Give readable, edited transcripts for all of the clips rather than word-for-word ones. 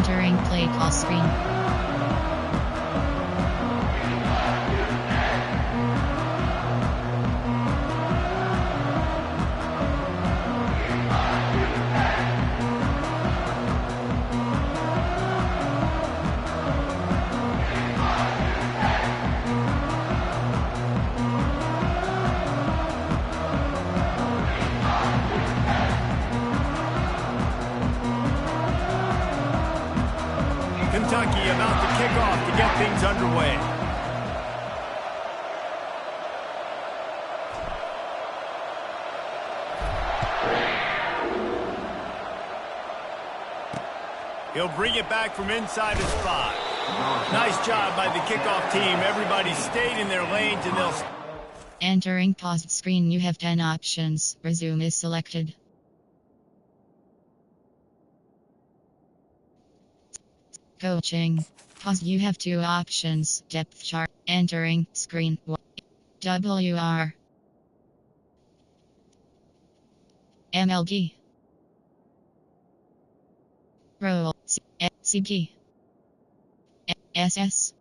Entering play call screen. Kentucky about to kick off to get things underway. He'll bring it back from inside his spot. Nice job by the kickoff team. Everybody stayed in their lanes and they'll... Entering paused screen, you have 10 options. Resume is selected. Coaching. Pause, you have 2 options. Depth chart. Entering screen. WR. MLG. Role. CP. SS.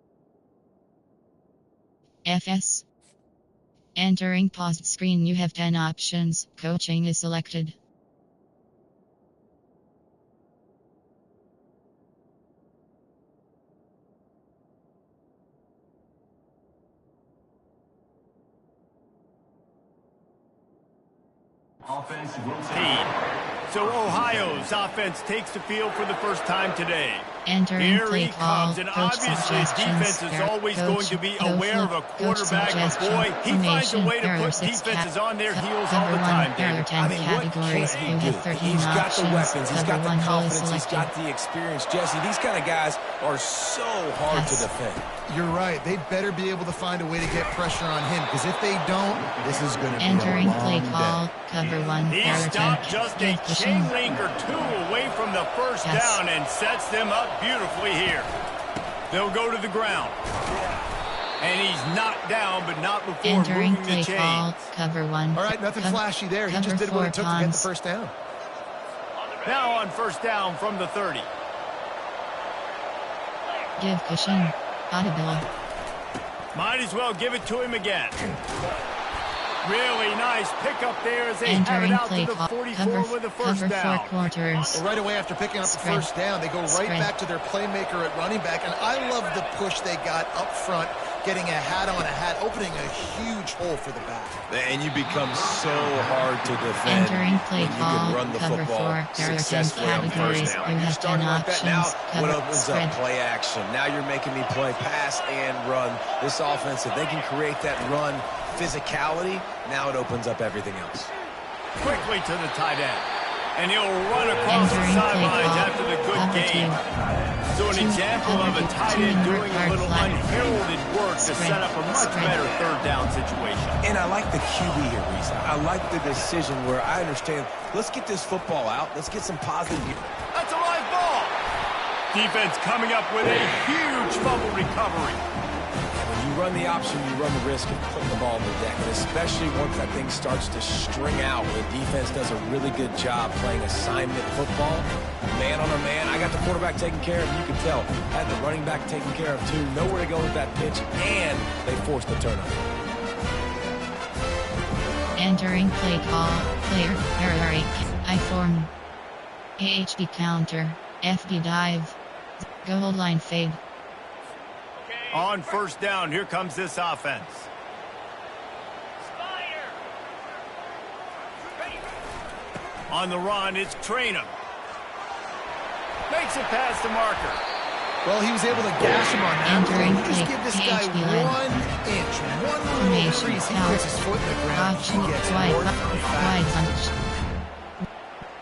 FS. Entering paused screen, you have 10 options. Coaching is selected. So Ohio's offense takes the field for the first time today. Entering Here play he call. comes, and Coach obviously his defense is always going to be aware of a quarterback, but boy, he finds a way to put defenses on their heels all the time, David. I mean, what can he do? He's got the weapons, he's got the confidence, he's selected. got the experience. Jesse, these kind of guys are so hard to defend. You're right. They better be able to find a way to get pressure on him, because if they don't, this is going to be Entering a long play day. call. Cover 1. He stopped just a chain link or 2 away from the first down and sets them up beautifully here. They'll go to the ground. And he's knocked down, but not before Entering moving play the chains. call. Cover 1. All right, nothing flashy there. He cover just did what it took to get the 4 first down. Now on first down from the 30. Give cushion. Audible. Might as well give it to him again. Really nice pickup there as they have it Entering out play to the call. 44 with the first Cover 4 down. quarters. Well, right away after picking up the Spread. first down, they go right Spread. back to their playmaker at running back. And I love the push they got up front, getting a hat on a hat, opening a huge hole for the back. And you become so hard to defend Entering play when you call. can run the Cover football 4. There are 10 successfully on categories. first down. You You're have 10 starting like that now. options. What Cover. opens Spread. up? Play action. Now you're making me play pass and run. This offense, if they can create that run physicality, now it opens up everything else. Quickly to the tight end. And he'll run across the Entering play sidelines call. after the good Cover game. 2. So an example of a tight end doing a little unheralded work to set up a much better third down situation. And I like the QB here, Reese. I like the decision where I understand, let's get this football out. Let's get some positive. That's a live ball. Defense coming up with a huge fumble recovery. When you run the option, you run the risk of putting the ball on the deck, and especially once that thing starts to string out, the defense does a really good job playing assignment football. Man on a man, I got the quarterback taken care of, you can tell. I had the running back taken care of too, nowhere to go with that pitch, and they forced the turnover. Entering play call. Player. Error. I form. AHD counter. FD dive. Goal line fade. On first down, here comes this offense. On the run, it's Traynham. Makes it past the marker. Well, he was able to gash him on that. Entering You just play. give this guy PHD line. 1 inch, one little Formation. crease. He puts his foot in the ground. Option. He gets Wide. more Wide punch.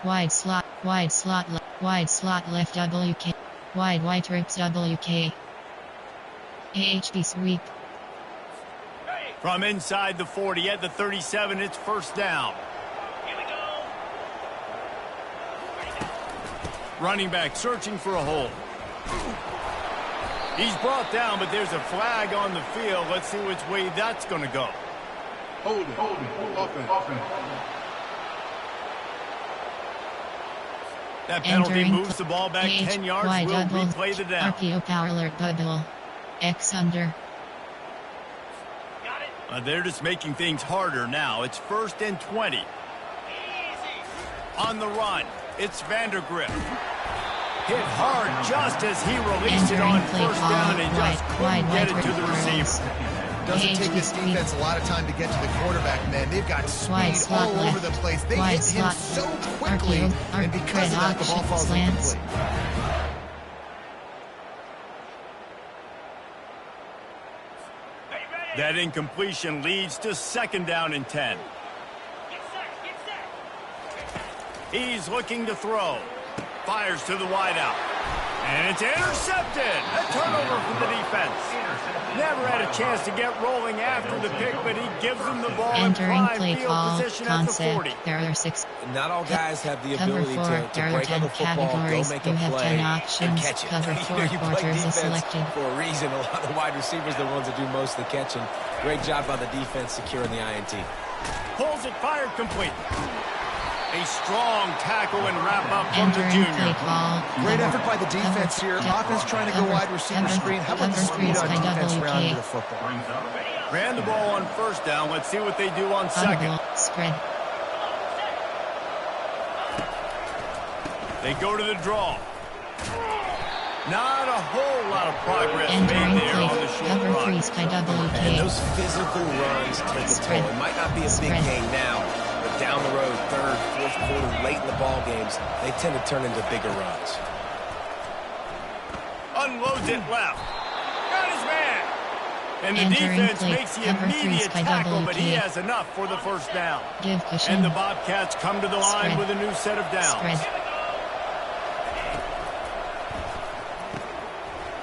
Wide slot. Wide slot. Wide slot left WK. Wide trips WK. AHB sweep. From inside the 40 at the 37, it's first down. Here we go. Running back searching for a hole. He's brought down, but there's a flag on the field. Let's see which way that's going to go. Hold it. Offense. That penalty Entering moves the ball back 10 yards. Y We'll double, replay the down. RPO power alert double. X under. They're just making things harder now. It's 1st and 20. On the run, it's Vandergrift. Hit hard just as he released it on first down and just couldn't get it to the receiver. Doesn't take this defense a lot of time to get to the quarterback, man. They've got speed all over the place. They hit him so quickly, and because of that, the ball falls incomplete. That incompletion leads to 2nd down and 10. He's looking to throw. Fires to the wideout. And it's intercepted. A turnover for the defense. Never had a chance to get rolling after the pick, but he gives them the ball in prime field position at the 40. There are 6. Not all guys have the Cover ability 4. to There are break on 10 the football, go categories. make You a have play, 10 and options. catch it. Cover 4 you play quarters is defense selected. for a reason. A lot of the wide receivers are the ones that do most of the catching. Great job by the defense securing the INT. Pulls it, fired complete. A strong tackle and wrap up from the Entering junior. play call. Great effort by the defense here. Offense trying to go wide receiver screen. How about the speed on defense rounding the football? Ran the ball on first down. Let's see what they do on second. Audible. Spread. They go to the draw. Not a whole lot of progress Entering made there on the play. short Cover run. 3 Sky And WK. those physical runs take a toll. It might not be a big Spread. game now, but down the road, 3rd, 4th quarter, late in the ball games, they tend to turn into bigger runs. Unloads it left. Got his man. And the Entering defense play. makes the Cover 3 immediate Sky tackle, but he WK. has enough for the first down. Give cushion. And the Bobcats come to the line Spread. with a new set of downs. Spread.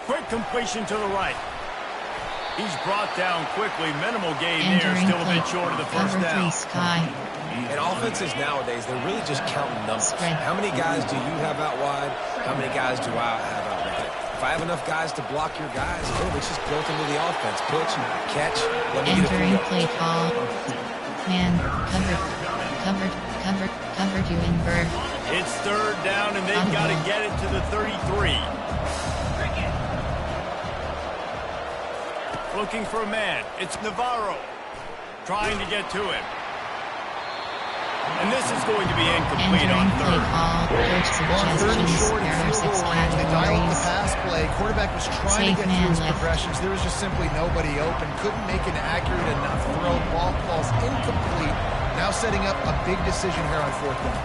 Quick completion to the right. He's brought down quickly. Minimal gain there. Entering Still a play. bit short of the first Cover 3 down. Sky. And offenses nowadays, they're really just counting numbers. Spread. How many guys do you have out wide? How many guys do I have out wide? If I have enough guys to block your guys, boom, it's just built into the offense. Pitch, catch, let me get a Entering field. play call. Man, covered you in Burr. It's 3rd down, and they've got to get it to the 33. Looking for a man. It's Navarro. Trying to get to him. And this is going to be incomplete on Entering play 3rd. call. Coach On 3rd and suggestions. short There and are 6 4 range, they dial up the categories. pass play. Quarterback was trying Safe to get man through his left. progressions. There was just simply nobody open. Couldn't make an accurate enough throw. Ball falls incomplete. Now setting up a big decision here on 4th down.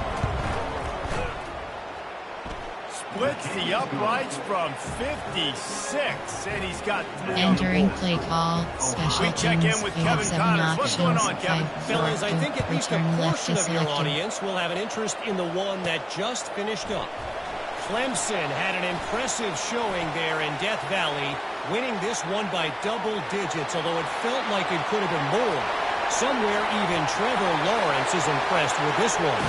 Splits the uprights from 56, and he's got 3 on the Entering board. play call. Special We check teams. in with You have Kevin 7 Connors. What's going options. on, Kevin? 5 Fellas, I think at least a return left portion is of your selected. audience will have an interest in the one that just finished up. Clemson had an impressive showing there in Death Valley, winning this one by double digits, although it felt like it could have been more. Somewhere even Trevor Lawrence is impressed with this one.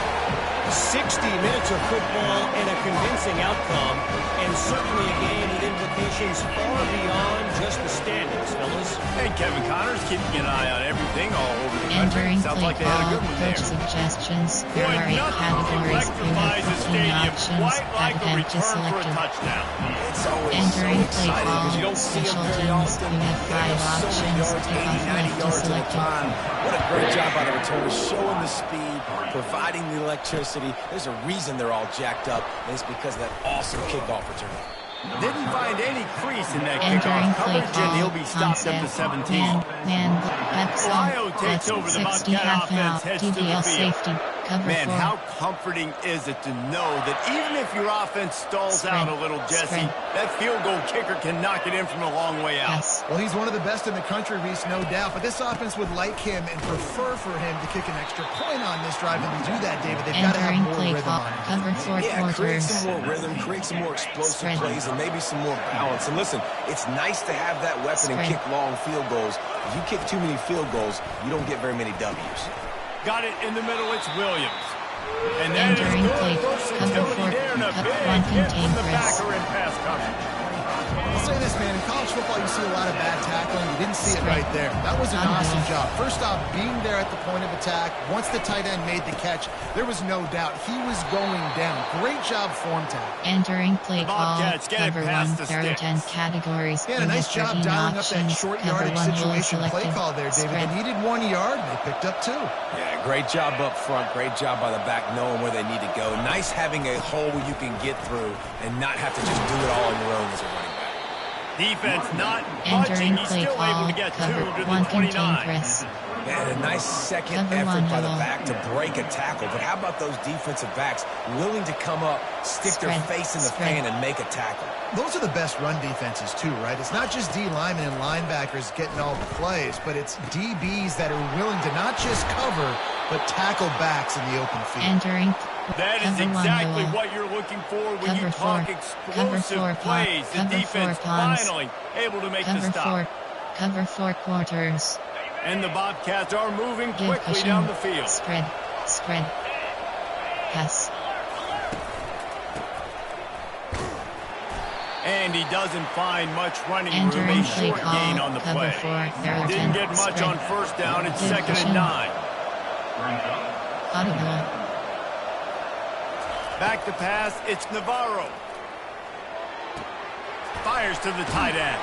60 minutes of football and a convincing outcome, and certainly a game with implications far beyond just the standings, fellas. Hey, Kevin Connors keeping an eye on everything all over the country. Entering Sounds play like they had a call. good one Coach there. suggestions. There Boy, are 8 nothing categories. You electrifies the have 15 stadium options. quite like a Advent is return for a selected. touchdown. It's always Entering so play exciting call. because you don't see them Special very teams. often. You have 5 They have so many options. yards, 80, Kickoff 90 left is yards at a selected. time. What a great job by the returners, showing the speed, providing the electricity. There's a reason they're all jacked up, and it's because of that awesome kickoff return. Didn't find any crease in that Entering kickoff play coverage, call. and he'll be stopped up to Concept. 17. Man, Ohio takes over. The 60 Bobcat half offense out. heads to the DBL field. safety. Cover Man, 4. how comforting is it to know that even if your offense stalls Spread. out a little, Jesse, Spread. that field goal kicker can knock it in from a long way out. Yes. Well, he's one of the best in the country, Reese, no doubt. But this offense would like him and prefer for him to kick an extra point on this drive. And to do that, David, they've got to have Entering more play rhythm call. on it. Cover 4 Yeah, create quarters. some more rhythm, create some more explosive Spread. plays, and maybe some more balance. And listen, it's nice to have that weapon and Spread. kick long field goals. If you kick too many field goals, you don't get very many W's. Got it in the middle. It's Williams. And that is Entering play. good Cover versatility 4. there, and a One big hit from contain the press. backer in pass coverage. This say this, man. In college football, you see a lot of bad tackling. You didn't see it right there. That was an awesome job. First off, being there at the point of attack. Once the tight end made the catch, there was no doubt he was going down. Great job form tackle. Entering play call, cover 1, there are 10 categories. Yeah, a nice job dialing up that short yardage situation play call there, David. They needed 1 yard, and they picked up 2. Yeah, great job up front. Great job by the back knowing where they need to go. Nice having a hole where you can get through and not have to just do it all on your own as a running back. Defense not budging. He's still able to get 2 to the 29. Man, a nice second effort by the back to break a tackle. But how about those defensive backs willing to come up, stick their face in the fan, and make a tackle? Those are the best run defenses, too, right? It's not just D linemen and linebackers getting all the plays, but it's DBs that are willing to not just cover, but tackle backs in the open field. That is exactly what you're looking for when you talk explosive plays. The defense finally able to make the stop. Cover 4 quarters. And the Bobcats are moving quickly down the field. Spread. Pass. And he doesn't find much running room. A short gain on the play. Didn't get much on first down. It's 2nd and 9. Audible. Back to pass. It's Navarro. Fires to the tight end.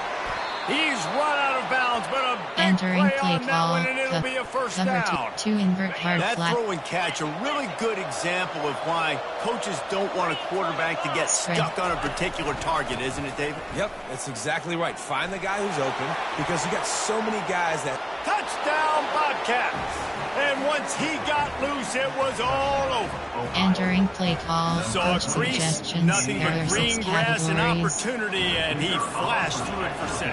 He's run out of bounds, but a big play on that one, and it'll be a first down. 2 invert hard that flat. throw and catch, a really good example of why coaches don't want a quarterback to get stuck on a particular target, isn't it, David? Yep, that's exactly right. Find the guy who's open because you got so many guys that... Touchdown, Bobcats! And once he got loose, it was all over. Entering play call, saw a crease, nothing but green grass and opportunity, and he flashed through it for 6.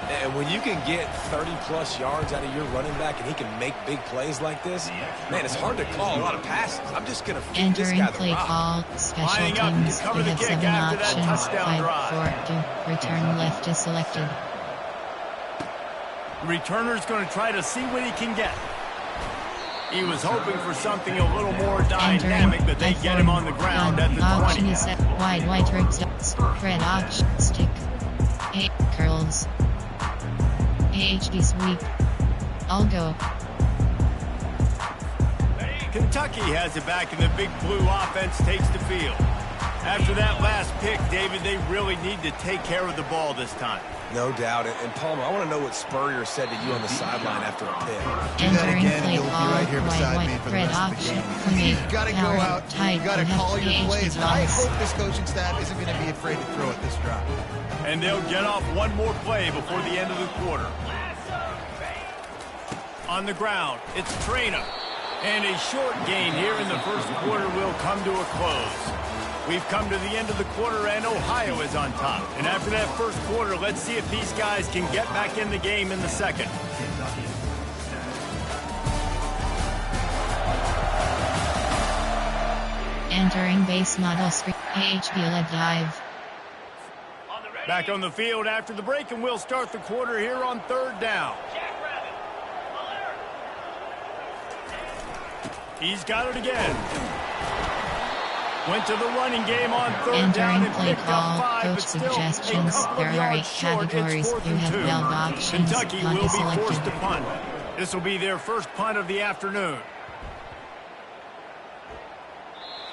And when you can get 30-plus yards out of your running back and he can make big plays like this, man, it's hard to call a lot of passes. I'm just going to feed this guy the play rock. Call, special lining up teams, to cover we the have kick 7 after that options, touchdown 5, drive. 4, 2, return left is selected. The returner's going to try to see what he can get. He was hoping for something a little more dynamic, but they get him on the ground at the 20. Wide trips, spread option, stick, 8 curls, HD sweep, I'll go. Kentucky has it back, and the big blue offense takes the field. After that last pick, David, they really need to take care of the ball this time. No doubt. And Palmer, I want to know what Spurrier said to you on the sideline after a pick. Do that again, and you'll be right here beside me for the rest of the game. You've got to go out, you've got to call your plays. I hope this coaching staff isn't going to be afraid to throw at this drop. And they'll get off one more play before the end of the quarter. On the ground, it's Traynor. And a short gain here in the first quarter will come to a close. We've come to the end of the quarter, and Ohio is on top. And after that first quarter, let's see if these guys can get back in the game in the second. Entering base model screen, HB led dive. Back on the field after the break, and we'll start the quarter here on 3rd down. He's got it again. Went to the running game on 3rd down and picked up 5, but still a couple of yards short. It's 4th and 2. Kentucky will be forced to punt. This will be their first punt of the afternoon.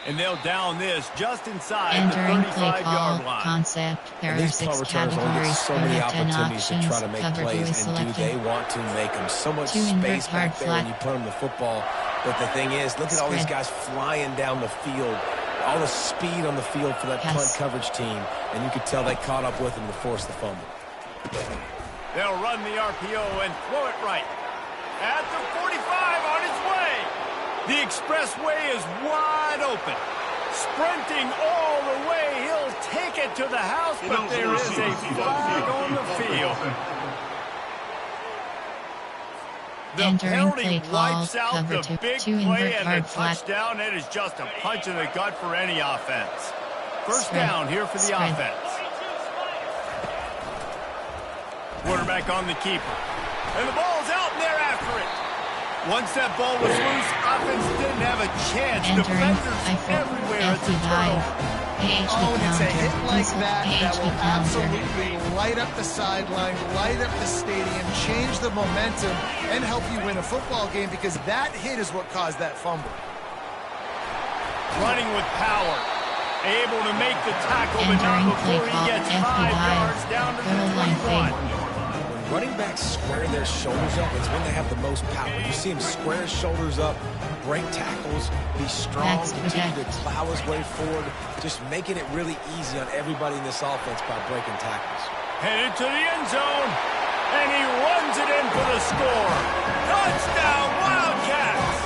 And they'll down this just inside the 35-yard line. Concept. There are 6 categories. So many opportunities to try to make plays, and do they want to make them? So much space back there when you put them the football. But the thing is, look at all these guys flying down the field. All the speed on the field for that punt coverage team. And you could tell they caught up with him to force the fumble. They'll run the RPO and throw it right. At the 45 on its way. The expressway is wide open. Sprinting all the way. He'll take it to the house, but there is a flag on the field. The penalty wipes out the big play and the touchdown. It is just a punch in the gut for any offense. First down here for the offense. Quarterback on the keeper. And the ball's out, and they're after it. Once that ball was loose, offense didn't have a chance. Defenders everywhere. It's a turnover. Oh, and it's a hit like that that will counter. absolutely light up the sideline, light up the stadium, change the momentum, and help you win a football game because that hit is what caused that fumble. Running with power. Able to make the tackle, but not before he gets 5 yards down to the 21. When running backs square their shoulders up, it's when they have the most power. You see him square his shoulders up, break tackles, be strong, continue to plow his way forward, just making it really easy on everybody in this offense by breaking tackles. Headed to the end zone, and he runs it in for the score. Touchdown, Wildcats!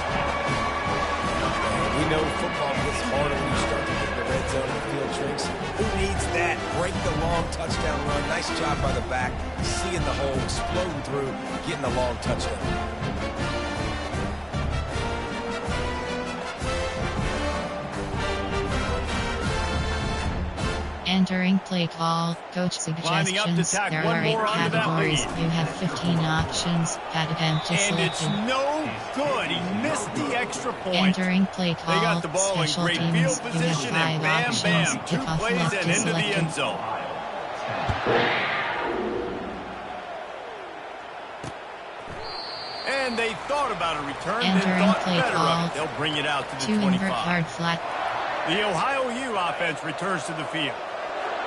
We know football gets harder when you start to get in the red zone and the field tricks. Who needs that? Break the long touchdown run. Nice job by the back. Seeing the hole, exploding through, getting the long touchdown. Entering play call, coach suggestions. There are 8 categories. You have 15 options. At empty and selected. It's no good. He missed the extra point. Entering play call. They got the ball in special great teams. field You position, have 5 and bam, options. bam, 2 Kickoff plays left and is into the selected. end zone. And they thought about a return, then Entering thought play better call. of it. They'll bring it out to the 2 invert 25. hard flat. The Ohio U offense returns to the field.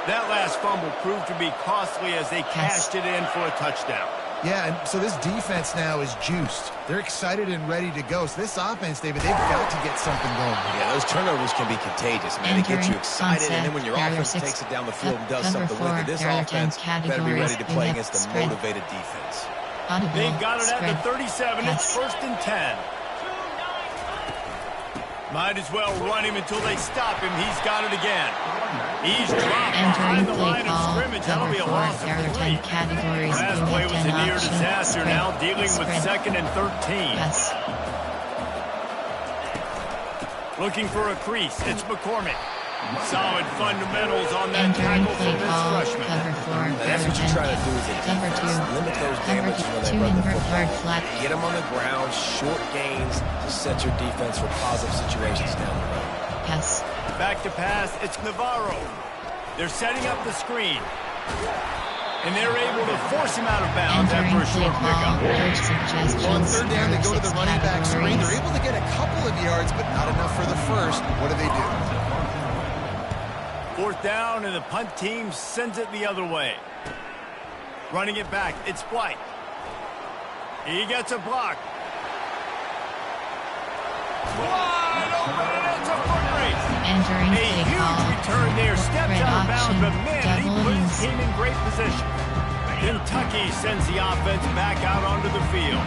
That last fumble proved to be costly as they cashed it in for a touchdown. Yeah, and so this defense now is juiced. They're excited and ready to go. So this offense, David, they've got to get something going. Yeah, those turnovers can be contagious, man. They get you excited, and then when your offense takes it down the field and does something with it, this offense better be ready to play against a motivated defense. They've got it at the 37. It's 1st and 10. Might as well run him until they stop him. He's got it again. He's dropped behind the line of scrimmage. That'll be a loss of 3. Last play was a near disaster. Now dealing with 2nd and 13. Looking for a crease. It's McCormick. Solid fundamentals on that tackle from this freshman. That's what you try to do is limit those damages when they run the football. Get them on the ground, short gains to set your defense for positive situations down the road. Yes. Back to pass, it's Navarro. They're setting up the screen. And they're able to force him out of bounds after a short pickup. On 3rd down, they go to the running back screen. They're able to get a couple of yards, but not enough for the first. What do? 4th down, and the punt team sends it the other way. Running it back, it's White. He gets a block. Wide open, and it's a foot race. Entering a huge return there. Stepped out of bounds, but man, he put his team in great position. Kentucky sends the offense back out onto the field.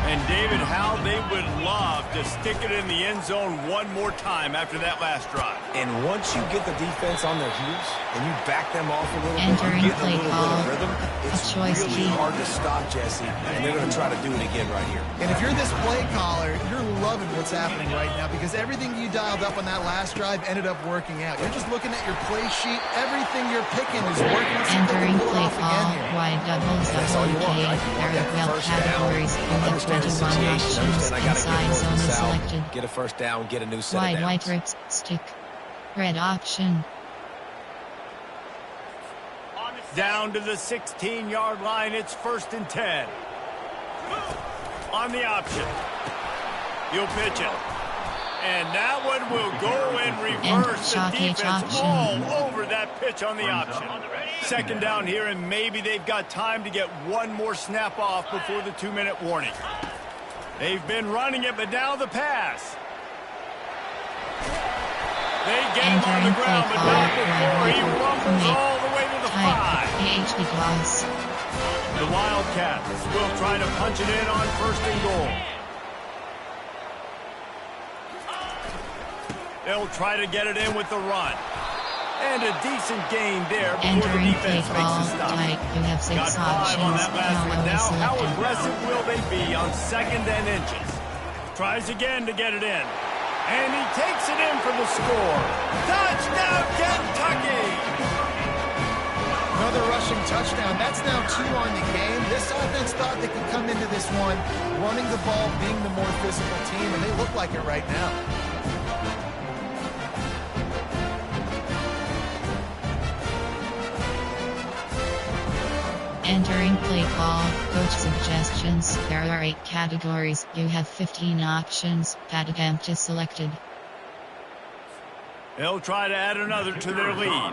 And David, how they would love to stick it in the end zone one more time after that last drive. And once you get the defense on their heels and you back them off a little bit, Entering you get a play little call. bit of rhythm, it's really hard to stop, Jesse, and they're going to try to do it again right here. And if you're this play caller, you're loving what's happening right now because everything you dialed up on that last drive ended up working out. You're just looking at your play sheet. Everything you're picking is working. Entering play call. Wide doubles, WK. There are 12 categories. You have 21 options. Inside zone is selected. Get a first down, get a new set of downs. White rips, stick. Red option. Down to the 16-yard line. It's 1st and 10. On the option. You'll pitch it. And that one will go in reverse. The defense all over that pitch on the option. 2nd down here, and maybe they've got time to get one more snap off before the 2-minute warning. They've been running it, but now the pass. They get him on the ground, but not before he rumbles all the way to the 5. The Wildcats will try to punch it in on 1st and goal. They'll try to get it in with the run. And a decent gain there before the defense makes a stop. Got 5 on that last one. Now, how aggressive will they be on 2nd and inches? Tries again to get it in. And he takes it in for the score. Touchdown, Kentucky! Another rushing touchdown. That's now 2 on the game. This offense thought they could come into this one running the ball, being the more physical team, and they look like it right now. Entering play call, coach suggestions. There are 8 categories. You have 15 options. Pad attempt is selected. They'll try to add another to their lead.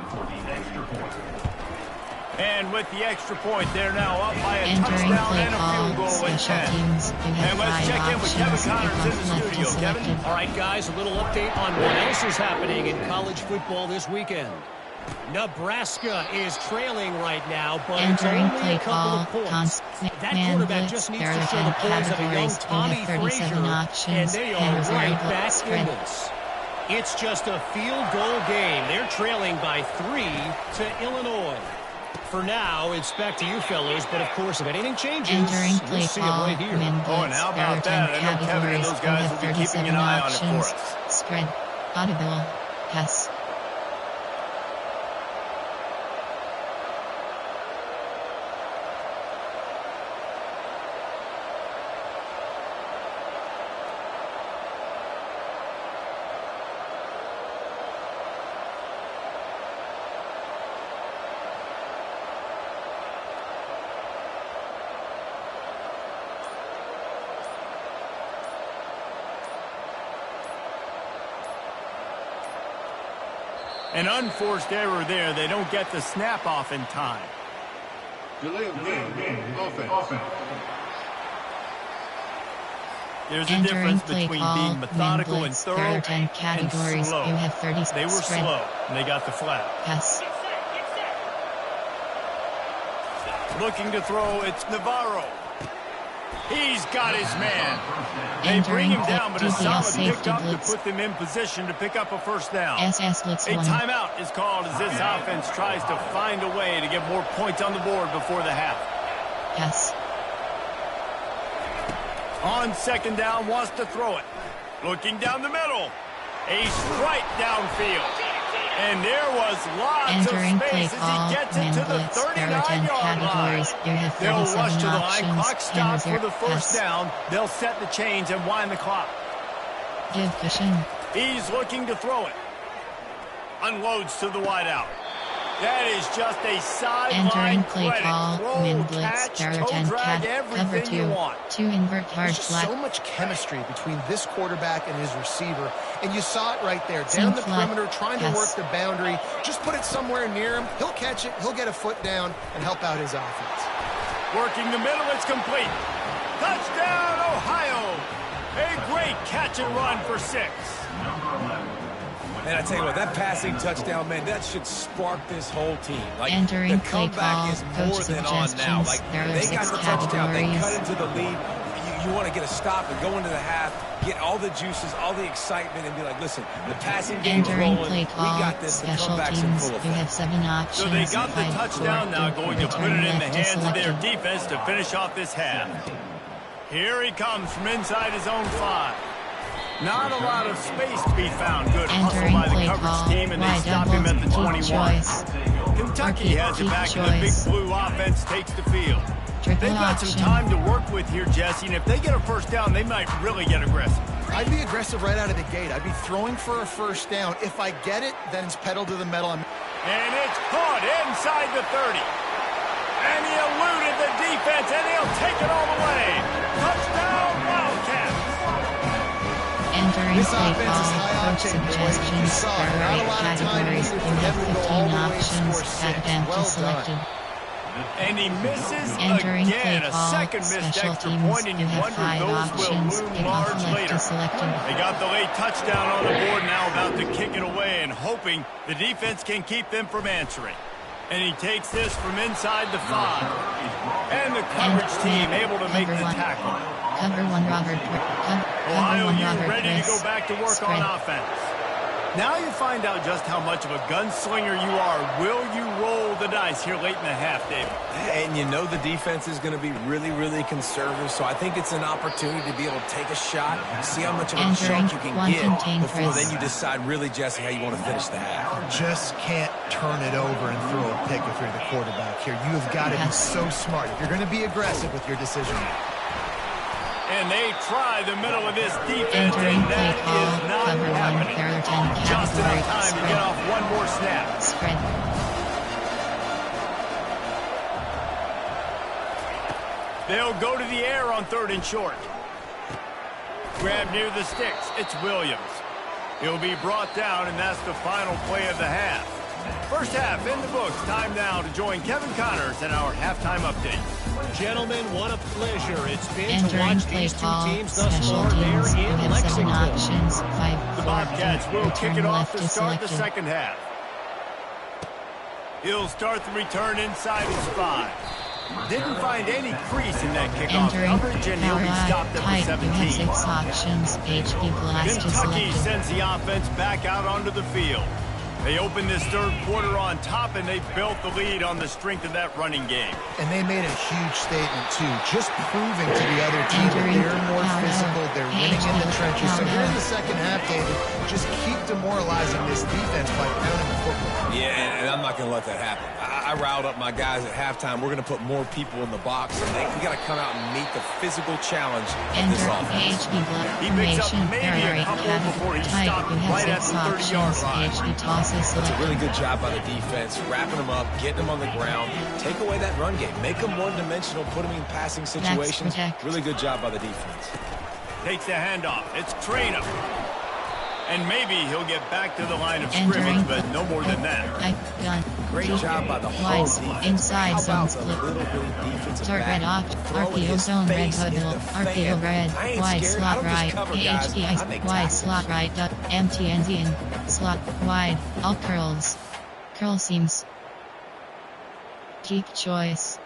And with the extra point, they're now up by a Entering touchdown play and a call, field goal at special 10. teams. You have And let's 5 check in with Kevin options. Connors in the Kickoff left studio. is Kevin? selected. All right, guys, a little update on what else is happening in college football this weekend. Nebraska is trailing right now, but it's Entering only play a couple of call, points. That man quarterback blitz. just needs There to are show 10 the poise of a young categories. You Tommy have 37 Frazier, and options. they are Hands right are back in spread. this. It's just a field goal game. They're trailing by 3 to Illinois. For now, it's back to you fellas, but of course, if anything changes, Entering you'll play see it call, right here. man blitz. Oh, and how There are about 10 that? I know Kevin and categories. those You guys have will be keeping 37 an eye on it for options. us. Spread. Audible. Pass. An unforced error there. They don't get the snap off in time. Delay of game. Offense. There's a Entering difference play between call, being methodical man and blitz. thorough There are 10 and categories. slow. You have 30. They were spread. slow, and they got the flag. Pass. Looking to throw, it's Navarro. He's got his man. They bring him down, but a solid pickup to put them in position to pick up a first down. SS blitz A 1. timeout is called as this offense tries to find a way to get more points on the board before the half. Pass. On second down, wants to throw it. Looking down the middle. Ace right downfield. And there was lots Entering of play space as call, he gets it man to the blitz. There are 10 39-yard line. categories. You have They'll 37 rush to the line. options. Clock stops for the first Pass. down. They'll set the chains and wind the clock. Give cushion. He's looking to throw it. Unloads to the wideout. That is just a sideline Entering play credit. call, Throw, man blitz. catch, There are toe 10 drag, cover everything you 2. want. 2 invert hard There's just flat. so much chemistry between this quarterback and his receiver, and you saw it right there. Seam Down the flat. perimeter, trying to Pass. work the boundary. Just put it somewhere near him. He'll catch it. He'll get a foot down and help out his offense. Working the middle, it's complete. Touchdown, Ohio! A great catch and run for 6. Man, I tell you what, that passing touchdown, man, that should spark this whole team. Like, Entering the play comeback call, is coach more than on now. suggestions. Like, There are they 6 got the touchdown, they cut categories. into the lead. You want to get a stop and go into the half, get all the juices, all the excitement, and be like, listen, the passing game's Entering rolling. play We call, got this. The special comeback's in teams. full You effect. have 7 options. So they got the 5, touchdown, 4, now going to put return it in the left is hands of their selected. defense to finish off this half. Here he comes from inside his own 5. Not a lot of space to be found. Good hustle Entering by the play coverage call, team, and they wide stop him at the double, 21. choice. Kentucky Rookie, has it deep back, and the big choice. blue offense takes the field. Triple They've got some option. time to work with here, Jesse, and if they get a first down, they might really get aggressive. I'd be aggressive right out of the gate. I'd be throwing for a first down. If I get it, then it's pedal to the metal. And it's caught inside the 30. And he eluded the defense, and he'll take it all the way. Touchdown, Wildcats. Entering This play offense is call, high coach octane, boys. You suggestions. saw There it. are Not a 8 lot of time categories. needed You for have them to go 15 all the way and options. score 6. Attempt Well is selected. And he misses Entering again. play A call, second missed special extra teams. point, and You you have wonder 5 those will options. loom Kickoff large left later. is selected. They got the late touchdown on the board, now about to kick it away and hoping the defense can keep them from answering. And he takes this from inside the 5. And the coverage team able to make the Cover 1. tackle. Cover 1 Robert. Cover Ohio 1 U Robert ready to Chris. go back to work Spread. on offense. Now you find out just how much of a gunslinger you are. Will you roll the dice here late in the half, David? And you know the defense is going to be really, really conservative, so I think it's an opportunity to be able to take a shot, see how much of a Entering chunk you can one get contain before press. then you decide really, Jesse, how you want to finish the half. Just can't turn it over and throw a pick if you're the quarterback here. You have got to be Yes. so smart if you're going to be aggressive with your decision. And they try the middle of this defense, Entering and that play call, is not cover 1. happening. There are 10 Just enough categories. time to Spread. get off one more snap. Spread. They'll go to the air on 3rd and short. Grab near the sticks. It's Williams. He'll be brought down, and that's the final play of the half. First half in the books. Time now to join Kevin Connors in our halftime update. Gentlemen, what a pleasure it's been to Entering watch play these two call, teams thus special far there teams, we in have 7 Lexington. options, 5, The 4, Bobcats will kick return it off left to is start the selected. second half. He'll start the return inside his 5. Didn't find any crease in that kickoff Entering coverage, and he'll power be eye, stopped at the tight, we have 17. 6 options, HP blast is Kentucky selected. sends the offense back out onto the field. They opened this 3rd quarter on top, and they built the lead on the strength of that running game. And they made a huge statement, too, just proving to the other team that they're more physical, they're winning in the trenches. So here in the second half, David, just keep demoralizing this defense by pounding the football. Yeah, and I'm not going to let that happen. I riled up my guys at halftime. We're going to put more people in the box, and we got to come out and meet the physical challenge of this offense. HP block He picks up formation, maybe a right couple before he tight, stopped we have right at 6 the 30-yard options, line. HP toss is That's a selected. really good job by the defense, wrapping them up, getting them on the ground, take away that run game, make them one-dimensional, put them in passing situations. protect. Really good job by the defense. Takes the handoff. It's Traynham. And maybe he'll get back to the line of Entering. scrimmage, but no more than that. Gun. Great job by the whole Wide, defense. inside How zone about the split. little bitty defensive Start red back off. throwing RPO his zone red face in hoodle. the RPO fan? red. I ain't Wide scared. I slot don't just right. cover guys. I make Wide tackles. slot right. Empty ends in. Slot wide. All curls. Curl seams. Keep choice.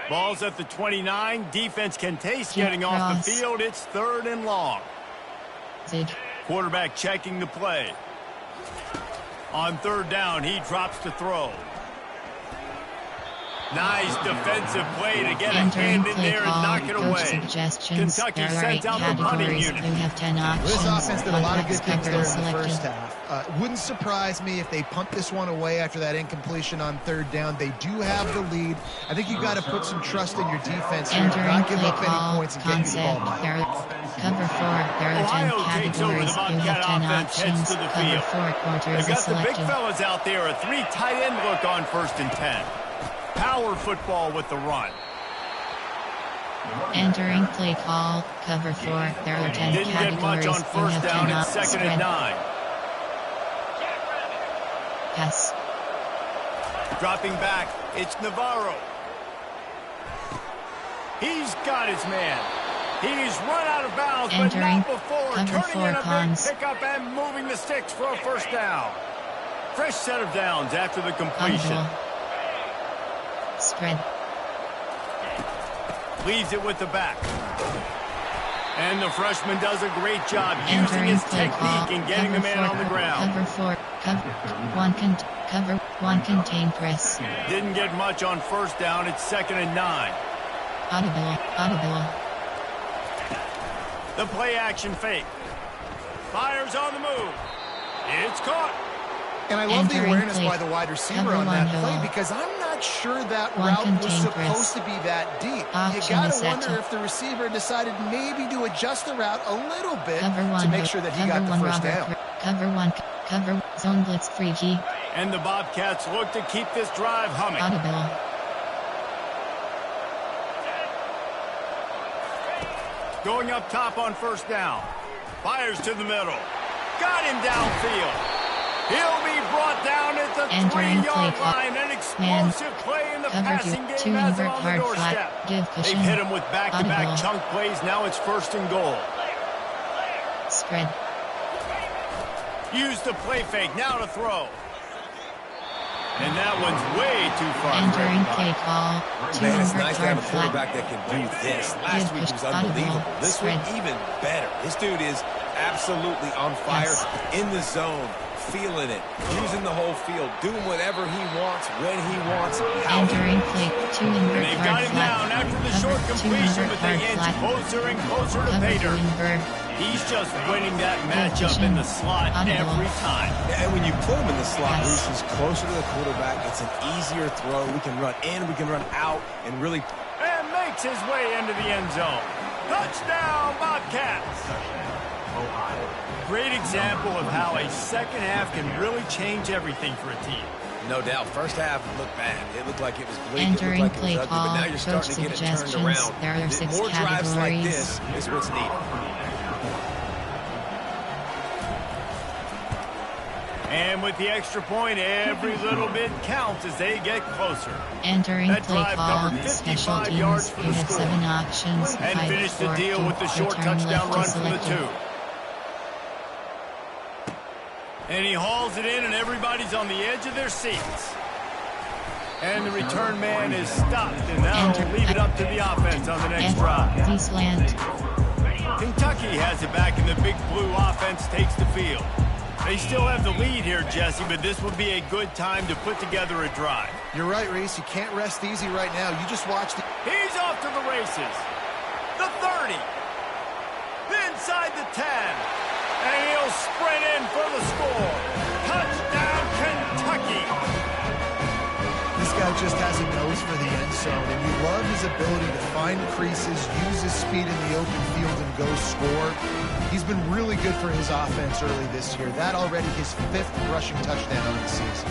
Ball's at the 29. Defense can taste Keep getting off the cross. field. It's 3rd and long. Zig. Quarterback checking the play. On 3rd down, he drops to throw. Nice defensive play to get a Entering hand in play there and call. knock it Coach away. suggestions. Kentucky There are sends 8 out the punting categories. unit. We have 10 Well, options. this offense did a lot of good Context things there in cover the first selected. half. Wouldn't surprise me if they pump this one away after that incompletion on 3rd down. They do have the lead. I think you've got to put some trust in your defense here, Entering not give play up any call. points and get you the Concept. ball back. There are cover 4. There are 10 Ohio takes over. The categories. You Bobcat have 10 offense heads options. to the Cover field. 4 quarters They've is got the big selected. fellas out there. A 3 tight end look on 1st and 10. Power football with the run. Entering play call. Cover 4. There are 10 Didn't get much categories. on You 1st have down. 10 It's 2nd spread. and 9. Pass. Dropping back, it's Navarro. He's got his man. He's run out of bounds, but Entering. not before. Cover Turning 4 in a cons. big pickup and moving the sticks for a 1st down. Fresh set of downs after the completion. Audible. Spread. Leaves it with the back. And the freshman does a great job using Entering his play call. technique and getting the Cover man 4. on the ground. Cover 4. Cover 1 contain press. Didn't get much on 1st down. It's 2nd and 9. Audible. The play action fake. Fires on the move. It's caught. And I love the Entering awareness play. by the wide receiver Cover on 1 that hill. play because I'm not sure that One route was contain press. supposed to be that deep. Option You got is to set wonder to- if the receiver decided maybe to adjust the route a little bit Cover 1 to make hill. sure that he Cover got the 1 first Robert. down. Cover 1. Cover zone blitz free key. And the Bobcats look to keep this drive humming. Audible. Going up top on 1st down. Fires to the middle. Got him downfield. He'll be brought down at the Entering 3-yard play call. line. An explosive play in the Cover passing 2. game has him Invert on the hard doorstep. flat. Give They've cushion. hit him with back-to-back Audible. chunk plays. Now it's 1st and goal. Spread. Use the play fake. Now to throw. And that one's way too far. Entering play call. 2 Man, it's invert nice to have hard a flat. quarterback that can do this. Last week was unbelievable. This one even better. This dude is absolutely on fire, Yes. in the zone, feeling it, using the whole field, doing whatever he wants, when he wants, how he Entering wants. play. 2 invert They've hard got him flat. down after the Cover short 2 completion, invert but they hard inch flat. closer and closer to Cover pay 2 dirt. invert. He's just winning that matchup in the slot Audible. every time. Yeah, and when you put him in the slot, Yes. Bruce, he's closer to the quarterback. It's an easier throw. We can run in, we can run out, and really And makes his way into the end zone. Touchdown, Bobcats! Great example of how a second half can really change everything for a team. No doubt. First half looked bad. It looked like it was bleak. Entering it looked like play it was ugly, call, but now you're coach starting to get it turned suggestions. around. There are 6 More drives like categories. this is what's needed. And with the extra point, every little bit counts as they get closer. Entering That play drive call, covered special 55 yards teams. for You the have score. 7 options. And 5, finish the 4, deal 2, with the short return touchdown left run is from the selected. 2. And he hauls it in, and everybody's on the edge of their seats. And the return man is stopped, and that'll leave it up to the offense on the next drive. Eastland. Kentucky has it back, and the big blue offense takes the field. They still have the lead here, Jesse, but this would be a good time to put together a drive. You're right, Reese. You can't rest easy right now. You just watch the... He's off to the races. The 30. Inside the 10. And he'll sprint in for the score. Touchdown, Kentucky. This guy just has a nose for the end zone, and you love his ability to find creases, use his speed in the open field, and go score. He's been really good for his offense early this year. That already his 5th rushing touchdown on the season.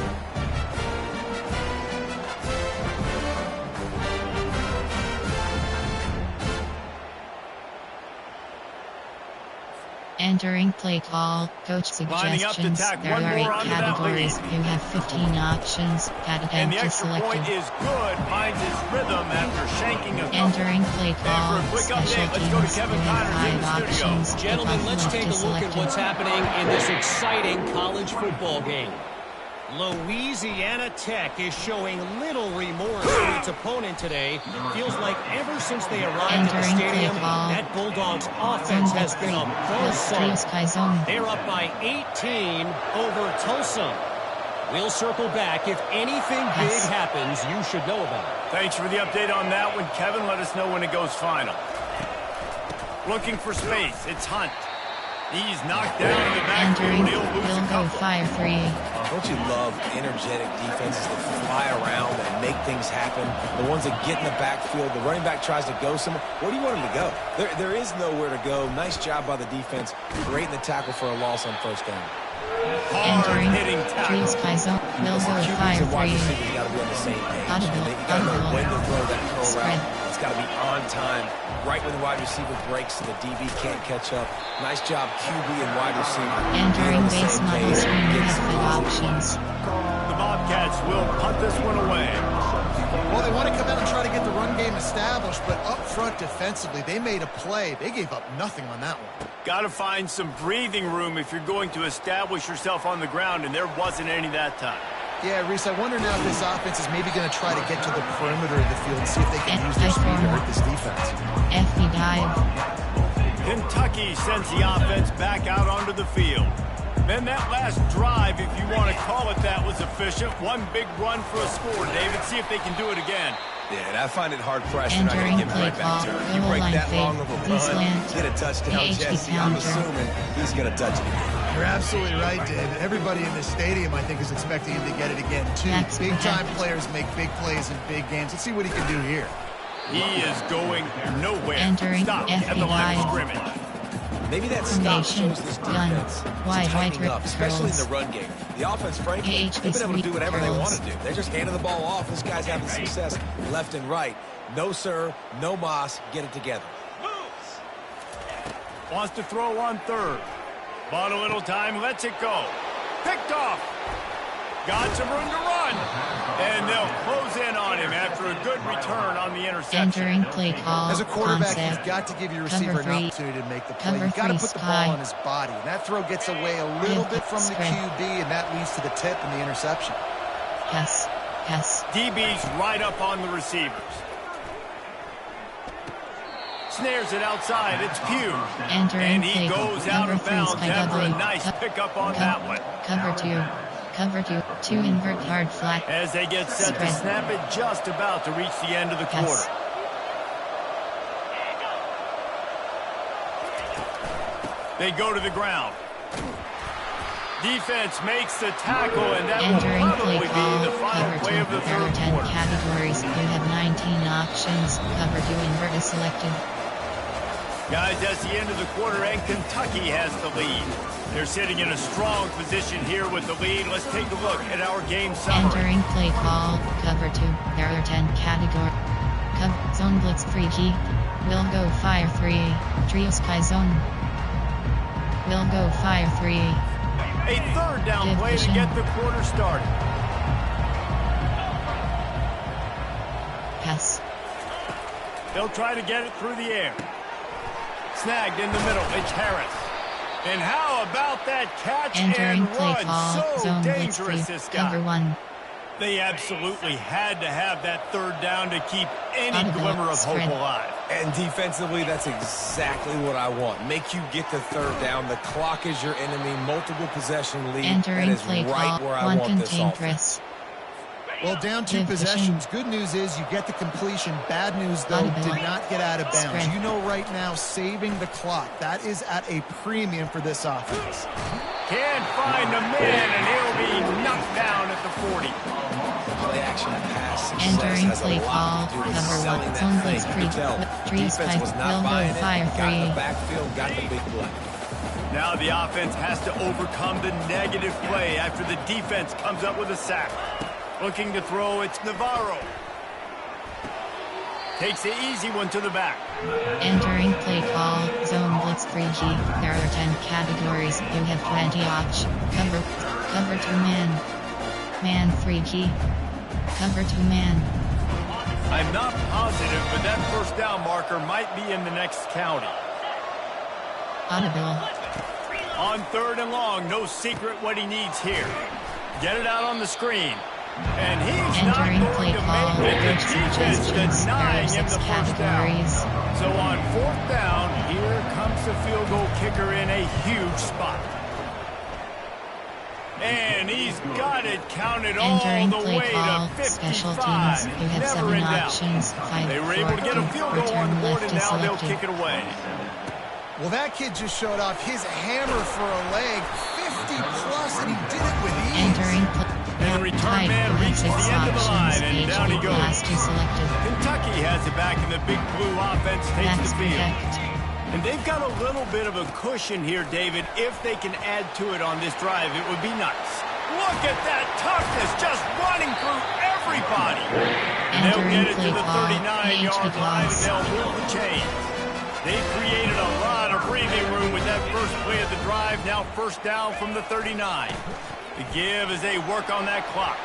Entering play call, coach Lining up to suggestions. tack There one are 8 more onto that categories. lead. You have 15 options. And Category the extra point selected. is good. Finds his rhythm after shanking a couple. Entering play call, And for a quick special update, let's go to teams. Kevin You have Connors in 5 the studio. options. Gentlemen, Kickoff let's left take a is look at selected. what's happening in this exciting college football game. Louisiana Tech is showing little remorse for its opponent today. Feels like ever since they arrived at the Entering play stadium, call. that Bulldogs offense has been a buzzsaw. They're up by 18 over Tulsa. We'll circle back. If anything big happens, you should know about it. Thanks for the update on that one, Kevin. Let us know when it goes final. Looking for space. It's Hunt. He's knocked down in the Entering, backfield. He'll lose a will go couple. fire free. Don't you love energetic defenses that fly around and make things happen? The ones that get in the backfield, the running back tries to go somewhere. Where do you want him to go? There is nowhere to go. Nice job by the defense. Great in the tackle for a loss on first down. Entering, Hard-hitting tackle. Trees Kaizo, will go QBs fire and wide free. receivers got to be on the same page. Audible, You got to know audible. when to throw that curl Spread. route. It's got to be on time. Right when the wide receiver breaks so the DB can't catch up. Nice job, QB and wide receiver. Entering base model page. screen, you Get have some 5 position. options. The Bobcats will punt this one away. Well, they want to come out and try to get the run game established, but up front defensively, they made a play. They gave up nothing on that one. Got to find some breathing room if you're going to establish yourself on the ground, and there wasn't any that time. Yeah, Reese, I wonder now if this offense is maybe going to try to get to the perimeter of the field and see if they can use their speed to hurt this defense. FB dive. Kentucky sends the offense back out onto the field. Then that last drive, if you want to call it that, was efficient. One big run for a score. David, see if they can do it again. Yeah, and I find it hard pressed. You're not going to give it right back to him. You break that long of a run, get a touchdown, Jesse. I'm assuming he's going to touch it again. You're absolutely right, David. Everybody in this stadium, I think, is expecting him to get it again, too. Big-time players make big plays in big games. Let's see what he can do here. He is going nowhere. Entering Stop at the line of FBI. scrimmage. Maybe that stop Formation, shows this gun, defense wide, is tightening rip up, especially in curls. the run game. The offense, frankly, AHB they've been able to do whatever they curls. want to do. They're just handing the ball off. This guy's having success left and right. No, sir. No, Moss. Get it together. Wants to throw on third. Bought a little time, lets it go. Picked off. Got some room to run. And they'll close in on him after a good return on the interception. Entering play call. As a quarterback, concept. you've got to give your receiver Cover an three. opportunity to make the play. Cover You've got to three, put the Sky. ball on his body. And that throw gets away a little bit from the Spread. QB, and that leads to the tip and the interception. Pass. Pass. DB's right up on the receivers. Snares it outside. It's Pugh. Entering And he play call. goes out Cover of three, bounds Sky after a double. nice pickup on that one. Cover 2. Cover 2. 2 invert hard flat. As they get set to Spread. snap it, just about to reach the end of the Pass. quarter. They go to the ground. Defense makes the tackle, and that Entering will play probably call. be the final Cover play 2. of the There are third 10 quarter. categories. You have 19 options. Cover 2 invert is selected. Guys, that's the end of the quarter, and Kentucky has the lead. They're sitting in a strong position here with the lead. Let's take a look at our game summary. Entering play call, cover 2, there are 10 category. Zone blitz free key. Will go fire 3, trio sky zone. Will go fire 3. A third down play to get the quarter started. Pass. They'll try to get it through the air. Snagged in the middle. It's Harris. And how about that catch Entering and play run? call, So zone blitz dangerous, free, this guy. cover 1. They absolutely had to have that third down to keep any Audible, glimmer of spread. hope alive. And defensively, that's exactly what I want. Make you get the third down. The clock is your enemy. Multiple possession lead. Entering that is play right call, where I 1 want this contain offense. press. Well, down 2 possessions. Good news is you get the completion. Bad news, though, Audible. did not get out of bounds. Spread. You know right now, saving the clock, that is at a premium for this offense. Can't find a man, and he'll be knocked down at the 40. Play action pass success Entering has play a lot to do with call, selling cover 1, that zone thing. blitz You free, can tell trees defense was will not go buying it. fire Got in 3. the backfield, got the big play. Now the offense has to overcome the negative play after the defense comes up with a sack. Looking to throw, it's Navarro. Takes the easy one to the back. Entering play call, zone blitz free key. There are 10 categories. You have 20 options. Cover 2 man. Man free key. Cover 2 man. I'm not positive, but that first down marker might be in the next county. Audible. On 3rd and long, no secret what he needs here. Get it out on the screen. And he's Entering not play going to call, make it. good The defense suggestions. There denying are him 6 the first down. categories. So on 4th down, here comes the field goal kicker in a huge spot. And he's got it counted all Entering the play way call, to special 55. teams. You have Never 7 in doubt. options. 5, They were 4, able to get a 2, field goal on return the board, left and is now they'll selected. kick it away. Well, that kid just showed off his hammer for a leg, 50-plus, and he did it with ease. Entering And the return tight. man You have reaches 6 the end of the line, and down he HB goes. last is selected. Kentucky has it back, and the big blue offense takes Max the field. protect. And they've got a little bit of a cushion here, David. If they can add to it on this drive, it would be nice. Look at that toughness, just running through everybody. And they'll get it to the 39-yard line, and they'll move the chains. They've created a lot of breathing room with that first play of the drive. Now 1st down from the 39. The give as they work on that clock.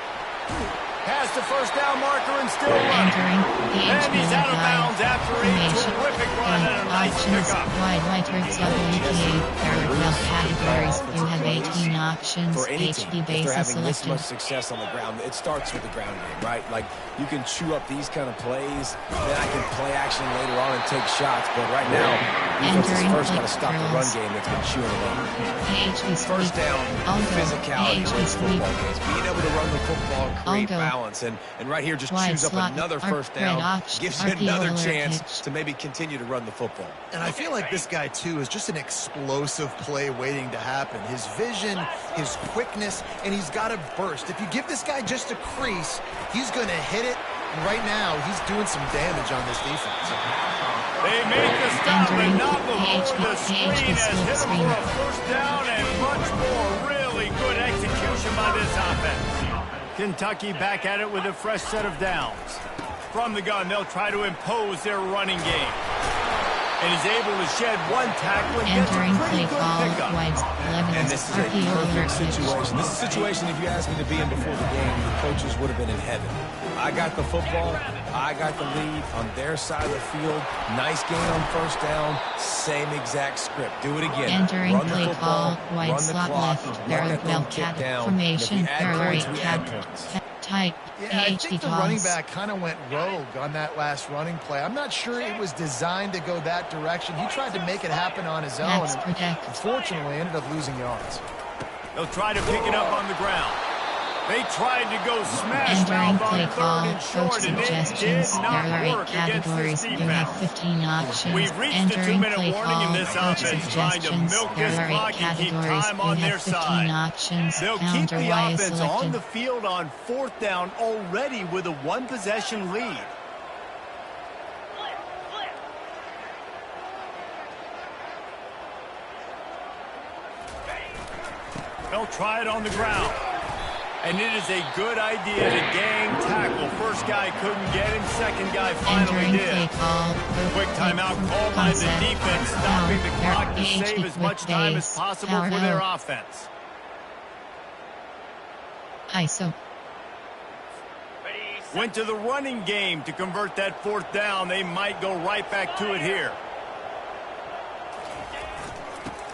Past the 1st down marker and still running. Entering And he's out of bounds after a terrific run and a nice options, pickup. wide towards WPA. There are 12 categories. You have 18 options. For any HB team, if base they're is having this selected. much success on the ground, it starts with the ground game, right? Like, you can chew up these kind of plays, then I can play action later on and take shots, but right now, defense is Entering first got to play stop the run drills. game that's been chewing them up. HB First sweep. down, I'll go. physicality HB wins sweep. football games. Being able to run the football, create go. balance, and right here just Wide chews up slot, another arc first red down, option, gives you RPO another alert chance pitch. to maybe continue to run the football. And I feel like this guy, too, is just an explosive play waiting to happen. His vision, his quickness, and he's got a burst. If you give this guy just a crease, he's going to hit it. And right now, he's doing some damage on this defense. They make the stop, but Entering not before the HB screen has hit him screen. for a first down and much more. Really good execution by this offense. Kentucky back at it with a fresh set of downs. From the gun, they'll try to impose their running game. And he's able to shed one tackle and gets a Entering pretty play good call, pickup. wide And 11 this is a RPO alert perfect pitch. situation. This is a situation, if you asked me to be in before the game, the coaches would have been in heaven. I got the football. I got the lead on their side of the field. Nice gain on 1st down. Same exact script. Do it again. Entering Run the play football, call, wide run the slot clock, left. There let are that thing 12 kick cat down. formation. And if we There add are 8 points, we add points. tight. Yeah, I HB think the running toss. back kind of went rogue on that last running play. I'm not sure it was designed to go that direction. He tried to make it happen on his own. Max And protect. unfortunately, ended up losing yards. They'll try to pick it up on the ground. They tried to go smash Entering mouth on play 3rd call, and short, coach and it did suggestions. There not are 8 work against categories. this You have defense. 15 options. We've reached the Entering 2-minute play warning in call, this coach offense, trying to suggestions. milk There this are 8 clock and keep categories. time You on have their 15 side. options. They'll keep Counter the Y is offense selected. on the field on 4th down already with a 1-possession lead. They'll try it on the ground. And it is a good idea to gang tackle. First guy couldn't get him. Second guy finally did. Quick timeout call by the defense, stopping the clock to save as much time as possible for their offense. ISO. Went to the running game to convert that fourth down. They might go right back to it here.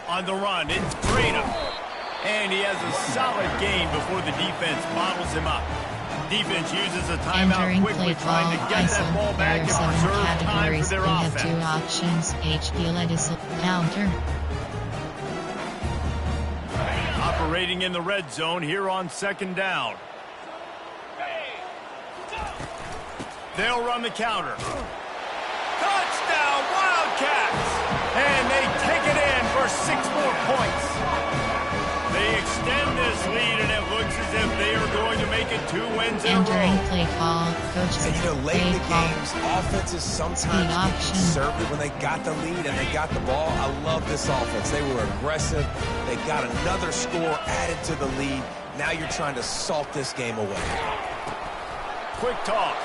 On the run, it's Freedom. And he has a solid gain before the defense bottles him up. Defense uses a timeout quickly, trying to get that ball back and preserve time for their offense. We have two options, HP lettuce, counter. Operating in the red zone here on second down. They'll run the counter. Touchdown, Wildcats! And they take it in for 6 more points. They extend this lead, and it looks as if they are going to make it 2 wins in a row. Entering play call, coach. And late in the games, offenses sometimes get conservative when they got the lead and they got the ball. I love this offense. They were aggressive. They got another score added to the lead. Now you're trying to salt this game away. Quick toss.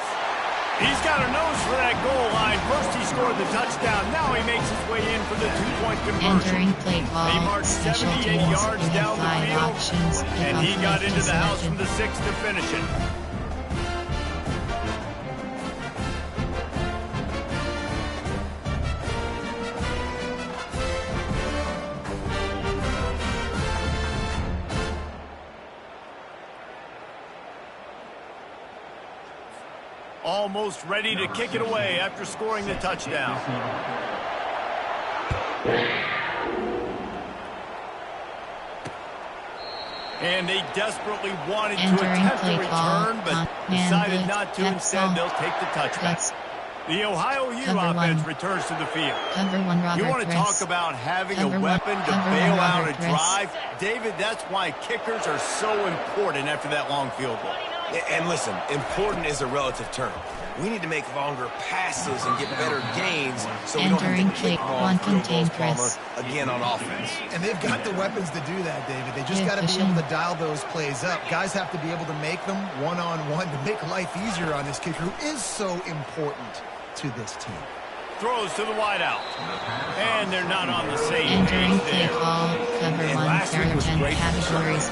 He's got a nose for that goal line. First he scored the touchdown. Now he makes his way in for the 2-point conversion. Entering play call. They marched 78 yards down the field, and he got into the house from the 6 to finish it. Almost ready to kick it away after scoring the touchdown. And they desperately wanted to attempt the return, but decided not to. Instead, they'll take the touchback. The Ohio U offense returns to the field. You want to talk about having a weapon to bail out a drive? David, that's why kickers are so important after that long field goal. And listen, important is a relative term. We need to make longer passes and get better gains so we don't have to kick long field goals, Palmer, again on offense. And they've got the weapons to do that, David. They just got to be able to dial those plays up. Guys have to be able to make them one-on-one to make life easier on this kicker, who is so important to this team. Throws to the wideout. And they're not on the same Entering page play there. call, cover And 1, last week was 10 great categories.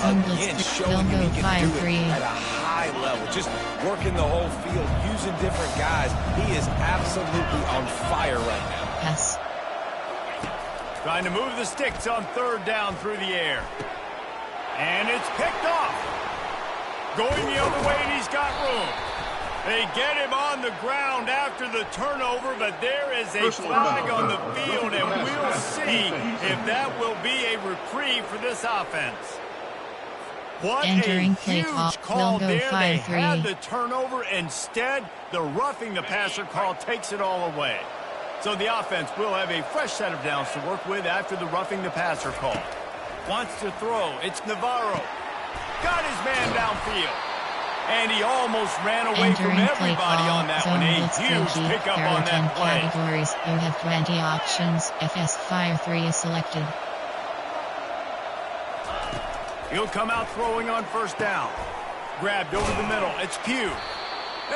again, showing you he can do it at a 5-3. high level. Just working the whole field, using different guys. He is absolutely on fire right now. Yes. Trying to move the sticks on third down through the air. And it's picked off. Going the other way, and he's got room. They get him on the ground after the turnover, but there is a flag on the field, and we'll see if that will be a reprieve for this offense. What Entering a play huge call there. They had the turnover. Instead, the roughing the passer call takes it all away. So the offense will have a fresh set of downs to work with after the roughing the passer call. Wants to throw. It's Navarro. Got his man downfield. And he almost ran away from everybody on that one. A huge pickup on that play. Categories. You have 20 options. FS53 is selected. He'll come out throwing on first down. Grabbed over the middle. It's Pugh.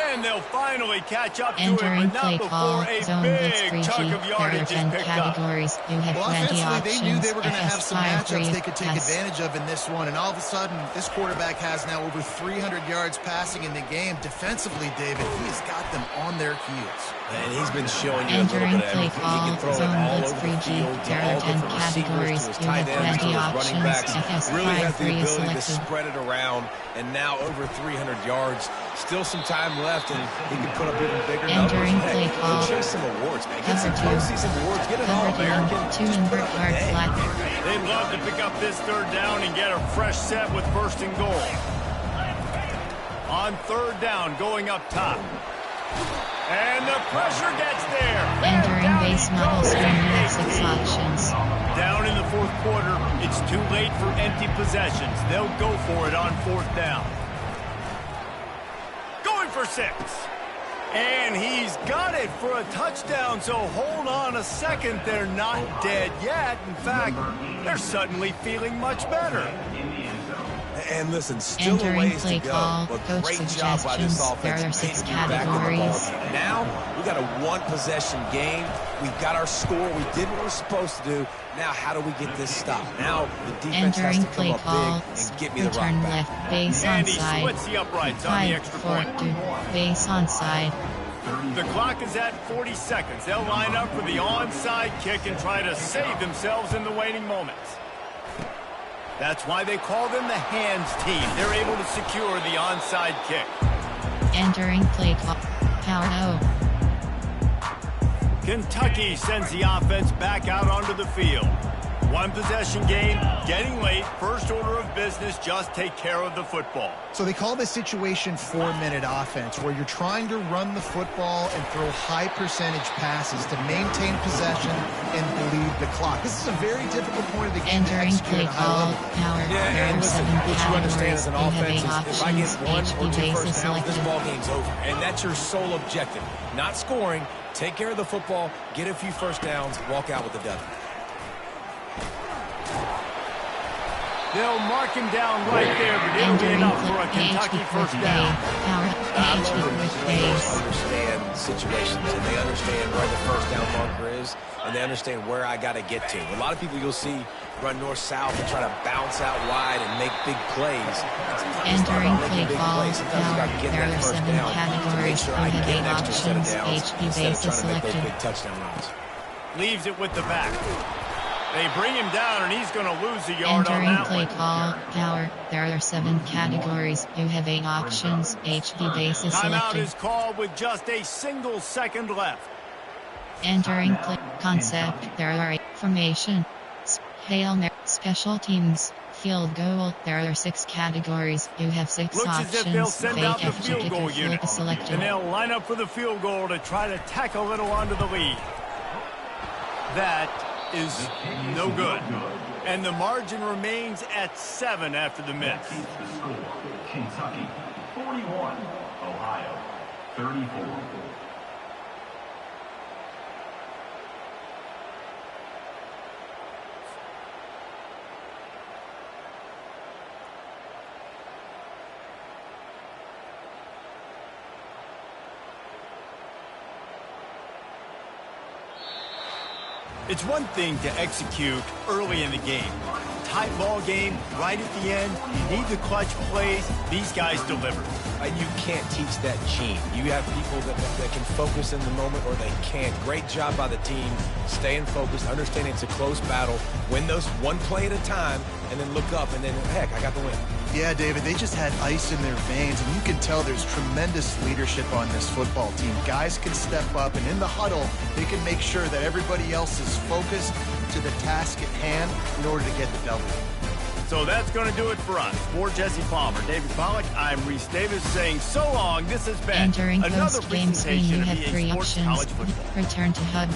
And they'll finally catch up to him, but not before a big chunk of yardage is picked up. You have well, 20 offensively, options. they knew they were going to have some matchups they could take yes. advantage of in this one, and all of a sudden, this quarterback has now over 300 yards passing in the game. Defensively, David, he has got them on their heels. And he's been showing you a little Entering bit of play everything. call, He can throw it zone all blitz over the 3G, field to there all are 10 different receivers, categories. to his You tight have ends, to 20 his running options. backs. Really has the FS53 is ability to selected. spread it around, and now over 300 yards. Still some time left, and he can put up even bigger numbers. Entering Hey, play go call. chase some awards, man. Get some Cover 2. postseason awards. Get an Cover All-American. 2. 2 Just put invert up a guard day. flat. They'd love to pick up this third down and get a fresh set with first and goal. On third down, going up top. And the pressure gets there. Entering base model screen, you have 6 options. Down in the fourth quarter, it's too late for empty possessions. They'll go for it on fourth down. Going for 6. And he's got it for a touchdown, so hold on a second. They're not dead yet. In fact, they're suddenly feeling much better. And listen, still a Entering ways play to go, call, but coach great job by this suggestions. offense. There are 6 getting you back in the categories. ballgame. Now, we got a one-possession game. We've got our score. We did what we're supposed to do. Now, how do we get this stopped? Now, the defense has Entering to come play up call, big and get me the rock return back. left, base And he onside. splits the uprights on the extra point. 5-4-2, base onside. The clock is at 40 seconds. They'll line up for the onside kick and try to save themselves in the waiting moments. That's why they call them the hands team. They're able to secure the onside kick. Entering play call, power O. Kentucky sends the offense back out onto the field. One possession game, getting late, first order of business, just take care of the football. So they call this situation 4-minute offense, where you're trying to run the football and throw high percentage passes to maintain possession and bleed the clock. This is a very difficult point of the game to Entering execute play at a high call, level. power. Yeah, There and are listen, 7 what you understand categories. as an You have 8 offense is if I options. get 1 or 2 HB first base downs, selected. this ball game's over. And that's your sole objective. Not scoring, take care of the football, get a few first downs, walk out with the W. They'll mark him down right there, but it'll be Entering enough for a play Kentucky HB first with down. Power I HB love with when base. understand situations, and they understand where the first down marker is, and they understand where I got to get to. A lot of people you'll see run north-south and try to bounce out wide and make big plays. Sometimes it's not Entering about making play big call, plays. Sometimes you got to get there that are first 7 down to make categories. sure You I have get 8 an extra set of options. downs HB instead of base is trying to make those selected. big touchdown runs. Leaves it with the back. They bring him down, and he's going to lose a yard on Entering that play one. call, power. There are 7 categories. You have 8 options. HB base is Timeout selected. is called with just a single second left. Entering play concept. There are 8 formation. Hail Mary. Special teams. Field goal. There are 6 categories. You have 6 Looks options. as if they'll send out the FG field goal kicker unit. is selected. And they'll line up for the field goal to try to tack a little onto the lead. That is no good. And the margin remains at 7 after the miss. Kentucky 41, Ohio 34. It's one thing to execute early in the game. Tight ball game, right at the end, you need the clutch plays. These guys deliver. And you can't teach that gene. You have people that can focus in the moment or they can't. Great job by the team, staying focused, understanding it's a close battle, win those one play at a time, and then look up and then, heck, I got the win. Yeah, David, they just had ice in their veins, and you can tell there's tremendous leadership on this football team. Guys can step up, and in the huddle, they can make sure that everybody else is focused to the task at hand in order to get the W. So that's going to do it for us. For Jesse Palmer, David Pollack, I'm Reese Davis saying so long. This has been Entering another post-game screen. presentation You of have EA 3 Sports options. College Football. Return to hub.